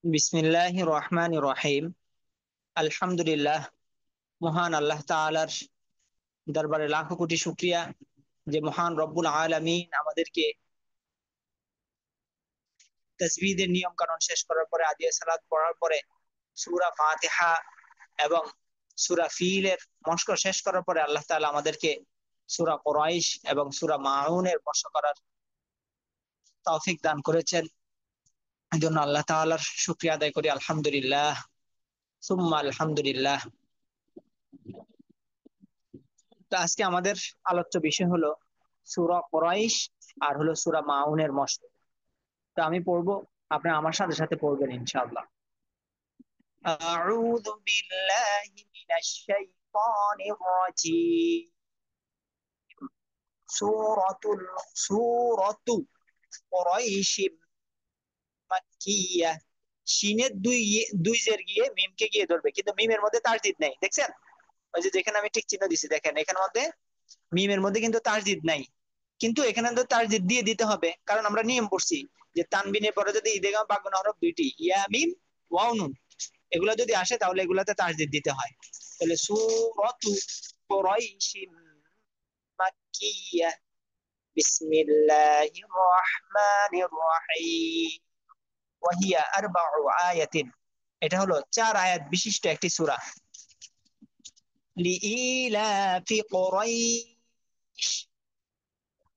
বিসমিল্লাহির রহমানির রহিম। আলহামদুলিল্লাহ। মহান আল্লাহ তাআলার দরবারে লাখো কোটি শুকরিয়া যে মহান রব্বুল আলামিন আমাদেরকে তাসবিহের নিয়ম কানুন শেষ করার পরে আদিয়া সালাত পড়ার পরে সূরা ফাতিহা এবং সূরা ফিলের মশক শেষ করার পরে আল্লাহ তাআলা আমাদেরকে সূরা কুরাইশ এবং সূরা মাউনের মশক করার তৌফিক দান করেছেন। এজন্য আল্লাহ তাআলার শুকরিয়া আদায় করি, আলহামদুলিল্লাহ সুম্মা আলহামদুলিল্লাহ। তো আজকে আমাদের আলোচ্য বিষয় হলো সূরা কুরাইশ আর হলো সূরা মাউনের মশক। তো আমি পড়বো, আপনি আমার সাথে সাথে পড়বেন ইনশাআল্লাহ। আউযু বিল্লাহি মিনাশ শাইতানির রাজীম। সূরাতুল সূরাতু কুরাইশ মাক্কিয়াহ। শিনের দুই জের গিয়ে মিমকে গিয়ে ধরবে, কিন্তু মিমের মধ্যে তাসদিদ নেই, দেখছেন? ওই যে যেখানে আমি ঠিক চিহ্ন দিছি দেখেন, এখানের মধ্যে মিমের মধ্যে কিন্তু তাসদিদ নাই, কিন্তু এখানে তো তাসদিদ দিয়ে দিতে হবে, কারণ আমরা নিয়ম পড়ছি যে তানবিনের পরে যদি ইদগাম বা গুণ হরফ দুইটি ইয়া মিম ওয়াও নুন এগুলো যদি আসে তাহলে এগুলাতে তাসদিদ দিতে হয়। তাহলে সূরাতু কুরাইশিম মাক্কিয়াহ বিসমিল্লাহির রহমানির রহিম ওয়া হিয়া আরবাউ আয়াতিন। এটা হলো 4 আয়াত বিশিষ্ট একটি সূরা। লিইলাফি কুরাইশ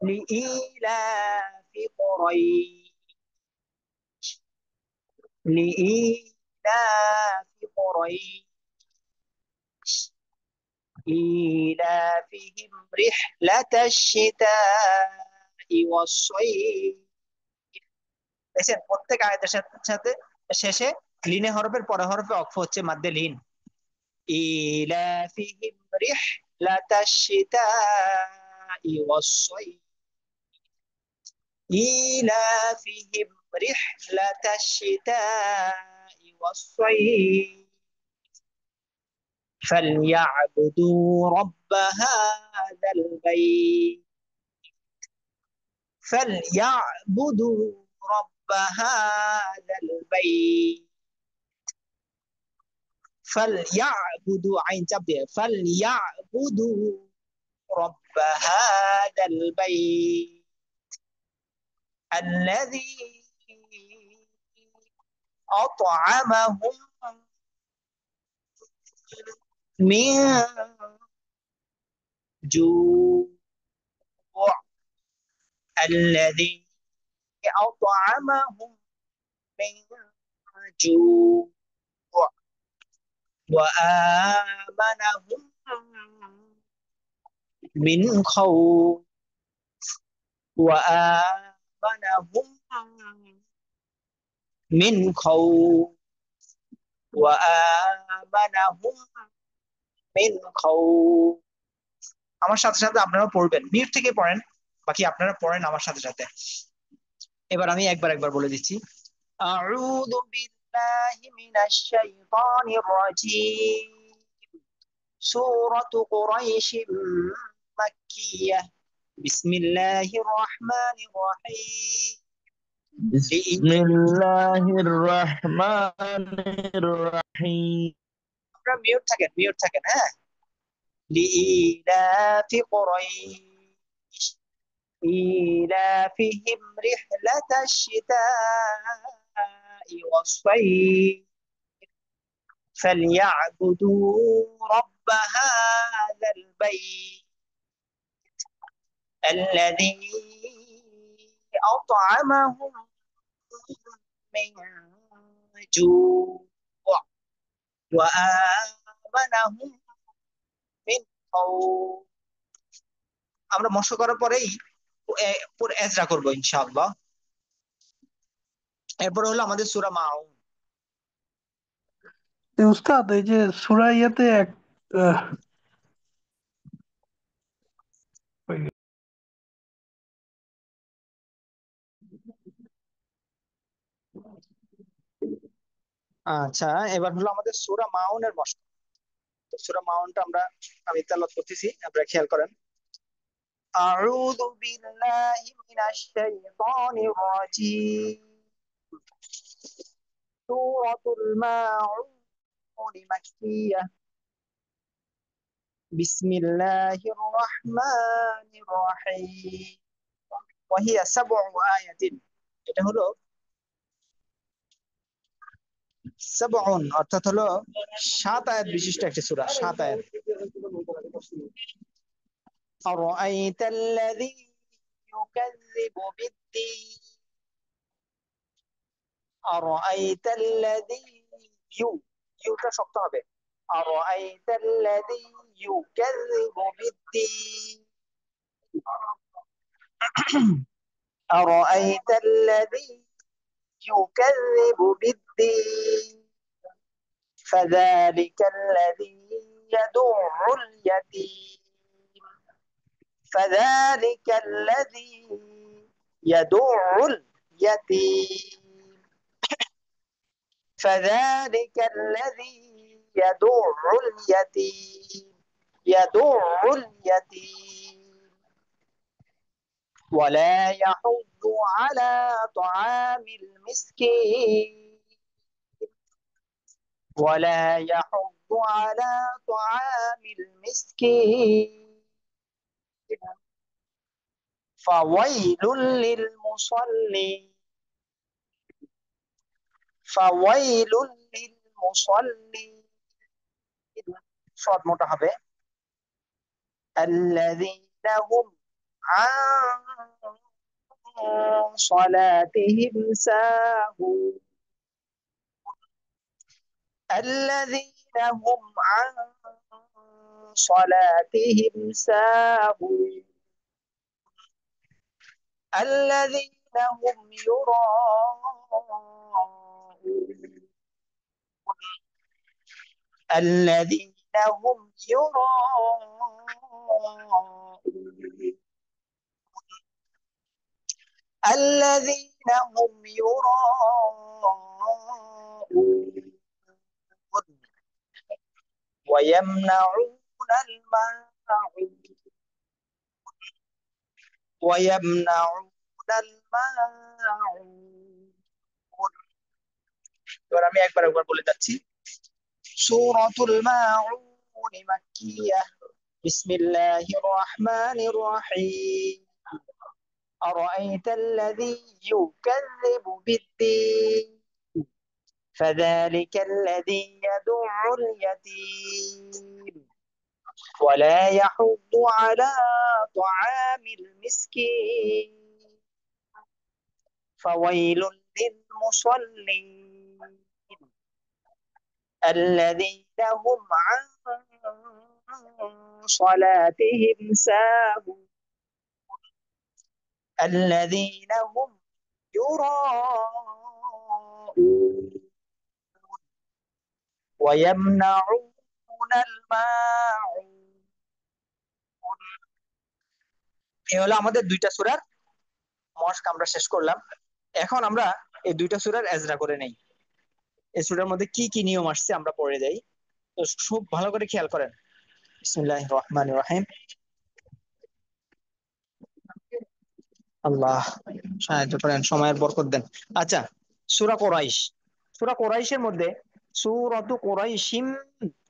লিইলাফি কুরাইশ لإيلاف قريش إيلافهم رحلة الشتاء والصيف। দেখেন প্রত্যেক আয়াতের সাথে সাথে শেষে লিনে হরফের পরে হরফে অক্ফ হচ্ছে মাদ্দে লিন। إيلافهم رحلة الشتاء والصيف إيلافهم رحلة الشتاء والصيف فليعبدوا رب هذا البيت فليعبدوا رب هذا البيت فليعبدوا عين جبه فليعبدوا رب هذا البيت الذي أطعمهم من جوع الذي أطعمهم من جوع وآمنهم من خوف وآمنهم من خوف وآمنهم من خوف। আমার সাথে সাথে আপনারা পড়বেন, মিউট থেকে পড়েন, বাকি আপনারা পড়েন আমার সাথে সাথে। এবার আমি একবার একবার বলে দিচ্ছি। আউযু বিল্লাহি মিনাশ শাইতানির রাজীম। সূরাতু কুরাইশ মাক্কিয়াহ। বিসমিল্লাহির রহমানির রহিম। بسم الله الرحمن الرحيم আপনারা মিউট থাকেন, হ্যাঁ। লিইলাফি কুরাইশ إيلافهم رحلة الشتاء والصيف فليعبدوا رب هذا البيت الذي أطعمهم من جوع وآمنهم من خوف। আমরা মশক করার পরেই পুরো এজরা করবো ইনশাআল্লাহ। এরপর হলো আমাদের সূরা মাউন। উস্তাদ, এই যে সূরা ইয়াতে আহ, আচ্ছা, এবার হলো আমাদের সূরা মাউনের মশক। সূরা মাউনটা আমি তেলাওয়াত করতেছি, আপনারা খেয়াল করেন। আউযু বিল্লাহি মিনাশ শাইতানির রাজীম। সূরাতুল মাউন মাক্কিয়া বিসমিল্লাহির রহমানির রহিম ওয়াহিয়া সাবউ আয়াতিন। এটা হলো সাবউন অর্থাৎ হলো 7 আয়াত বিশিষ্ট একটি সূরা, 7 আয়াত। আরাআইতাল্লাযী ইউকাযযিবু বিদ্দীন আরাআইতাল্লাযী ইউটা শক্ত হবে। আরাআইতাল্লাযী ইউকাযযিবু বিদ্দীন আরাআইতাল্লাযী ইউকাযযিবু বিদ্দীন ফাযালিকাল লাযী ইয়াদু'উল ইয়াতীম ফাযালিকাল লাযী ইয়াদু'উল ইয়াতীম فذلك الذي يدع اليتيم يدع اليتيم ولا يحض على طعام المسكين ولا يحض على طعام المسكين فويل للمصلين فويل للمصلين صاد মোটা হবে الذين هم عن صلاتهم ساهون الذين هم عن صلاتهم ساهون الذين هم يراءون الذين هم يراءون الذين هم يراءون ويمنعون الماعون ويمنعون الماعون এবার আমি একবার বলে যাচ্ছি সূরাতুল মাউন মাক্কিয়াহ বিসমিল্লাহির রহমানির রহিম أرأيت الذي يكذب بالدين فذلك الذي يدع اليتيم ولا يحض على طعام المسكين فويل للمصلين الذين هم عن صلاتهم ساهون الذين هم يراءون ويمنعون الماعون এই হলো আমাদের দুইটা সূরার মশক আমরা শেষ করলাম। এখন আমরা এই দুইটা সূরার এজরা করে নেই। এই সূরার মধ্যে কি কি নিয়ম আসছে আমরা পড়ে যাই, তো খুব ভালো করে খেয়াল করেন। বিসমিল্লাহির রহমানির রহিম। আল্লাহ সাহায্য করেন, সময়ের বরকত দেন। আচ্ছা, সূরা কুরাইশ। সূরা কুরাইশের মধ্যে সূরাতু কুরাইশিম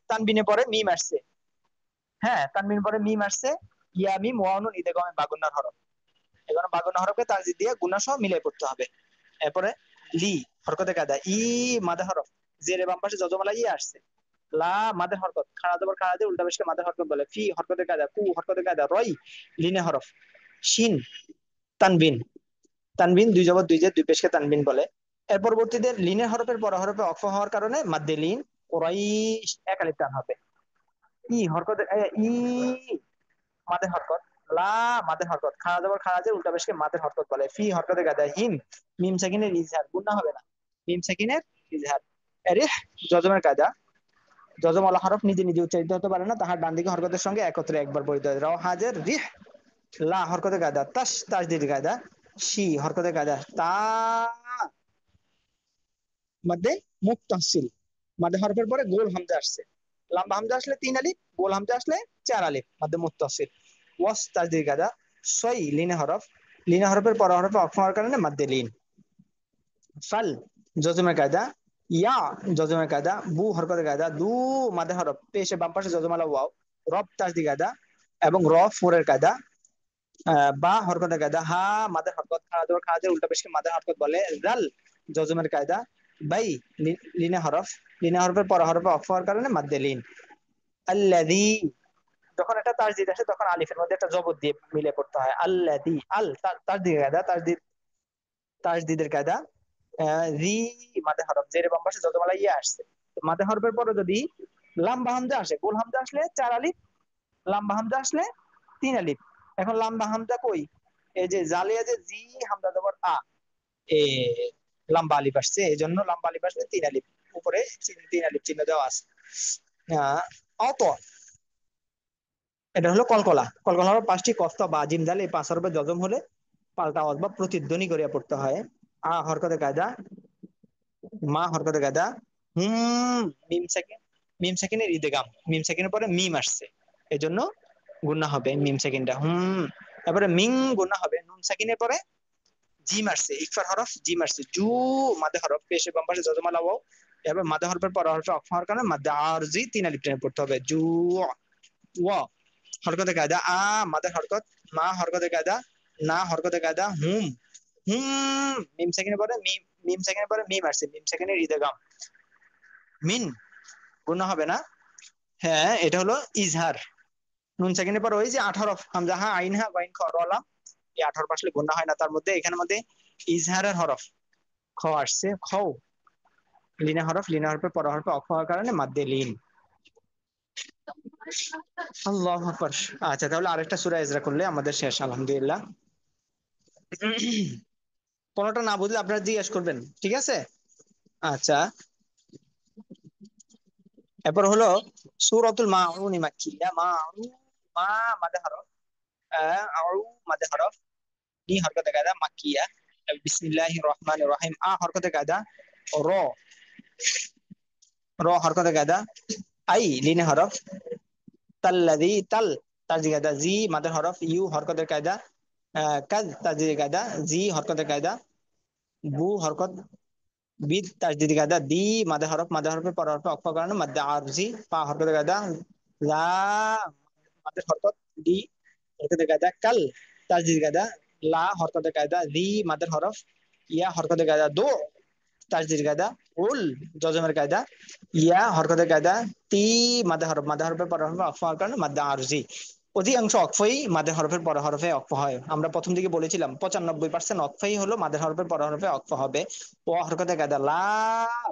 তানবিনে পরে মিম আসছে। হ্যাঁ, তানবিন পরে মিম আসছে। ইয়া মিম ওয়া নুন ইদগামে বাগুন্নার হরফ। এখানে বাগুন্না হরফকে তাজদিদ দিয়ে গুণা সহ মিলাই পড়তে হবে। এরপরে লি হরকতে কায়দা, ই মাদে হরফ, জেরে বাম পাশে যজমালা ই আসছে। লা মাদের হরকত, খাড়া জবর খাড়া দিয়ে উল্টা পেশকে মাদের হরকত বলে। ফি হরকতে কায়দা, কু হরকতে কায়দা, রই লিনে হরফ, শিন তানবিন, তানবিন দুই জবর দুই জের দুই পেশকে তানবিন বলে। এর পরবর্তীতে লিনের হরফের পর হরফে অক্ফ হওয়ার কারণে মাদ্দে লিন কুরাইশ এক আলিফ টান হবে। ই হরকতে ই মাদের হরকত, লা মাদের হরকত, খাড়া জবর খাড়া দিয়ে উল্টা পেশকে মাদের হরকত বলে। ফি হরকতে কায়দা, হিম মিম সাকিনের ইজহার, গুণা হবে না, মিম সাকিনের ইজহার। রিহ যজমের কায়দা, যজম আলা হরফ নিজে নিজে উচ্চারিত হতে পারে না, তাহার ডান দিকে হরকতের সঙ্গে একত্রে একবার পড়িতে হয়। রাও হাজের রিহ, লা হরকতে কায়দা, তাস তাসদীদ কায়দা, শি হরকতে কায়দা, তা মধ্যে মুত্তাসিল, মধ্যে হরফের পরে গোল হামজা আসছে। লম্বা হামজা আসলে 3 আলিফ, গোল হামজা আসলে 4 আলিফ, মধ্যে মুত্তাসিল। ওয়াস তাসদীদ কায়দা, সই লিনে হরফ, লিনে হরফের পর হরফে অক্ফ হওয়ার কারণে মধ্যে লিন। ফাল যজমের কায়দা, ইয়া জজমের কায়দা, বু হরকতের কায়দা, দু মাদে হরফ পেশে বাম পাশে জজমালা ওয়াও, রব তাসদি কায়দা এবং র ফোরের কায়দা, বা হরকতের কায়দা, হা মাদের হরকত, খাদের উল্টা পেশকে মাদের হরকত বলে, জাল জজমের কায়দা, বাই লিনে হরফ, লিনে হরফের পর হরফে অক্ষ হওয়ার কারণে মাদ্দে লিন। আল্লাযী, যখন একটা তাসদিদ আসে তখন আলিফের মধ্যে একটা জবর দিয়ে মিলে পড়তে হয়। আল্লাযী, আল তাসদিদের কায়দা, তাসদিদের কায়দা, রি মাদে হরফ, জেরে বাম পাশে যতবেলা ইয়ে আসছে, মাদে হরফের পরে যদি লাম্বা হামজা আসে, গোল হামজা আসলে 4 আলিফ, লাম্বা হামজা আসলে 3 আলিফ। এখন লাম্বা হামজা কই? এই যে জালিয়া যে জি হামজা দেবর আ, এ লম্বা আলিফ আসছে, এই জন্য লম্বা আলিফ আসলে 3 আলিফ, উপরে 3 আলিফ চিহ্ন দেওয়া আছে। অত, এটা হলো কলকলা। কলকলা হলো 5টি কফ বা জিম দাল, এই 5 হরফে জজম হলে পাল্টা আওয়াজ বা প্রতিধ্বনি করিয়া পড়তে হয়। হরকতে কায়দা, মা হরকতে কায়দা, হুম মিম সেকেন্ড, মিম সেকেন্ডের ইদেগাম, মিম সেকেন্ডের পরে মিম আসছে, এই জন্য গুণা হবে মিম সেকেন্ডটা হুম। তারপরে মিং গুণা হবে নুন সেকেন্ডের পরে জিম আসছে, ইকফার হরফ জিম আসছে, জু মাদে হরফ পেশে বাম পাশে যজমালা ওয়াও, এবার মাদে হরফের পর হরফে অক্ষ হওয়ার কারণে মাদে আর জি 3 আলিফ টেনে পড়তে হবে। জু ওয়া হরকতে কায়দা, মাদে হরকত, মা হরকতে কায়দা, না হরকতে কায়দা, হুম হুম মিম সেকেন্ডের পরে মিম, মিম সেকেন্ডের পরে মিম আসছে, মিম সেকেন্ডের ইদগাম, মিন গুণা হবে না। হ্যাঁ, এটা হলো ইজহার। নুন সেকেন্ডের পর ওই যে 18 হামজা হা আইন হা গাইন খ রলা, এই 18 আসলে গুণা হয় না, তার মধ্যে এখানের মধ্যে ইজহারের হরফ খ আসছে, খ লিনা হরফ, লিনা হরফের পর হরফে অক্ষ হওয়ার কারণে মাদ্দে লিন। আল্লাহু আকবার। আচ্ছা, তাহলে আরেকটা সূরা ইজরা করলে আমাদের শেষ আলহামদুলিল্লাহ। কোনটা না বুঝলে আপনারা জিজ্ঞেস করবেন, ঠিক আছে? আচ্ছা, এরপর হলো সূরাতুল মাউন মাক্কিয়া, মাউন, মা মাদে হরফ, আউ মাদে হরফ, নি হরকতে কায়দা মাক্কিয়া, বিসমিল্লাহির রহমানির রহিম, হরকতে কায়দা, র, র হরকতে কায়দা, আই লিনে হরফ, তাল্লাযী তাল তাজদিদ কায়দা, জি মাদের হরফ, ইউ হরকতের কায়দা, কাজ তাজদিদ কায়দা, জি হরকতের কায়দা, বু হরকত, বিদ তাজদিদ কায়দা, দি মাদের হরফ, মাদের হরফের পর হরফে অক্ষ কারণে মাদ্দে আরজি, পা হরকতের কায়দা, লা মাদের হরকত, দি হরকতের কায়দা, কাল তাজদিদ কায়দা, লা হরকতের কায়দা, রি মাদের হরফ, ইয়া হরকতের কায়দা, দো তাজদিদ কায়দা, উল জজমের কায়দা, ইয়া হরকতের কায়দা, তি মাদে হরফ, মাদে হরফের পর হরফে অক্ষ হওয়ার কারণে মাদ্দে আরজি। অধিকাংশ অক্ফই মাদে হরফের পর হরফে অক্ষ হয়। আমরা প্রথম দিকে বলেছিলাম 95% অক্ফই হলো মাদের হরফের পর হরফে অক্ষ হবে। ও হরকতের কায়দা, লা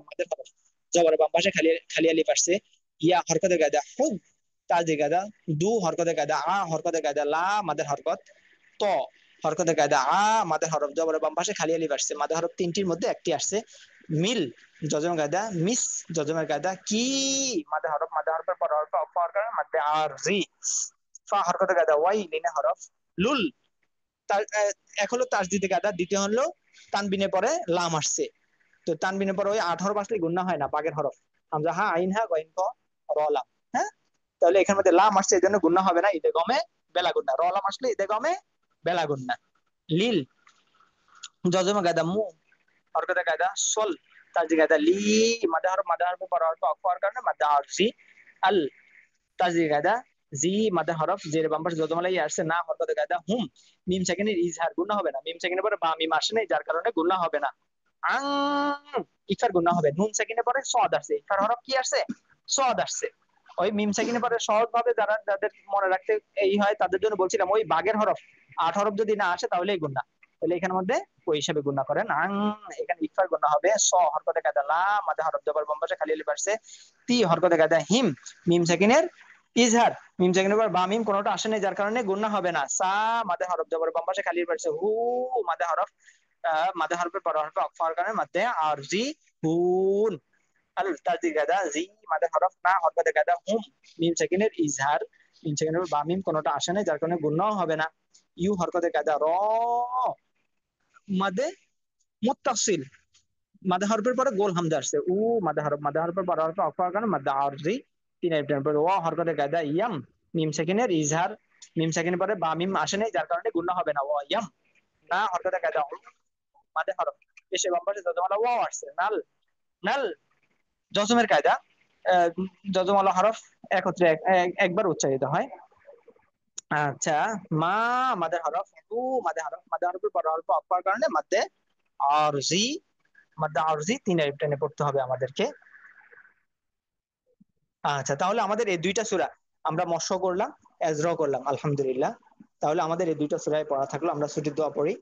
মাদের হরফ, জবর বাম পাশে খালি খালি আলিফ আসছে, ইয়া হরকতের কায়দা, হুব তাজদিদ কায়দা, দু হরকতের কায়দা, হরকতের কায়দা, লা মাদের হরকত, ত হরকতের কায়দা, মাদের হরফ, জবর বাম পাশে খালি আলিফ আসছে, মাদের হরফ 3টির মধ্যে একটি আসছে, মিল জজমের কায়দা, মিস জজমের কায়দা, কি মাদে হরফ, মাদে হরফের পর হরফে অক্ষ হওয়ার কারণে মাদ্দে আরজি, ফা হরকতের কায়দা, ওয়াই লিনে হরফ, লুল তার এক হলো তাসদিদে কায়দা, দ্বিতীয় হলো তানবিনের পরে লাম আসছে, তো তানবিনের পরে ওই 18 আসলে গুণনা হয় না, বাগের হরফ, হামজা হা আইন হা গইন ক র লাম। হ্যাঁ, তাহলে এখানে মধ্যে লাম আসছে, এই জন্য গুণনা হবে না, ঈদে গমে বেলা গুণনা, র লাম আসলে ঈদে গমে বেলা গুণনা। লিল জজমে কায়দা, মু হরকতের কায়দা, সল তাসদিদ কায়দা, লি মাদে হরফ পর হরফ অক্ষ হওয়ার কারণে মাদে আরজি, আল তাসদিদ কায়দা, জি মাদে হরফ, জের বাম পাশে যতমালাই আসছে, না হরকতের কায়দা, হুম মিম সেকেন্ডের ইজহার গুণা হবে না, মিম সেকেন্ডের পরে বা মিম আসে নাই, যার কারণে গুণা হবে না। আং ইফার গুণা হবে, নুন সেকেন্ডের পরে সদ আসছে, ইফার হরফ কি আসছে, সদ আসছে। ওই মিম সেকেন্ডের পরে সহজ ভাবে যারা যাদের মনে রাখতে এই হয় তাদের জন্য বলছিলাম, ওই বাগের হরফ 8 হরফ যদি না আসে তাহলেই গুণা, তাহলে এখানের মধ্যে ওই হিসাবে গুণা করেন। এখানে ইফার গুণা হবে, স হরকতে কায়দা, লা মাদে হরফ, জবর বাম পাশে খালি আলিফ আসছে, তি হরকতে কায়দা, হিম মিম সেকেন্ডের ইজহার, মিম সেকেন্ডের পর বা মিম কোনোটা আসে নাই, যার কারণে গুণা হবে না। সা মাদে হরফ, জবর বাম পাশে খালি আলিফ আসছে, হু মাদে হরফ, মাদে হরফের পর হরফে অক্ষ হওয়ার কারণে মাদে আরজি, হুন আল তাসদিদ কায়দা, জি মাদে হরফ, না হরকতে কায়দা, হুম মিম সেকেন্ডের ইজহার, মিম সেকেন্ডের বা মিম কোনোটা আসে নাই, যার কারণে গুণাও হবে না। ইউ হরকতে কায়দা, র মাদে মুত্তাসিল, মাদে হরফের পরে গোল হামজা আসছে, উ মাদে হরফ, মাদে হরফের পর হরফে অক্ষ হওয়ার কারণে মাদে আরজি 3 আলিফ টেনে পড়বে। ও হরকতে কায়দা, ইয়াম মিম সেকেন্ডের ইজহার, মিম সেকেন্ডের পরে বা মিম আসে নাই, যার কারণে গুণা হবে না। ও ইয়াম, না হরকতে কায়দা, মাদে হরফ, পেশে বাম পাশে যতমালা ওয়াও আসছে, নাল নাল জজমের কায়দা, জজম আলা হরফ একত্রে একবার উচ্চারিত হয়। আচ্ছা, মা মাদের হরফ, হু মাদের হরফের পর হরফ অফ হওয়ার কারণে আরজি মাদ্দে আরজি 3 আলিফ টেনে পড়তে হবে আমাদেরকে। আচ্ছা, তাহলে আমাদের এই দুইটা সূরা আমরা মস্ক করলাম, এজরা করলাম, আলহামদুলিল্লাহ। তাহলে আমাদের এই দুইটা সূরায় পড়া থাকলো। আমরা ছুটির দোয়া পড়ি।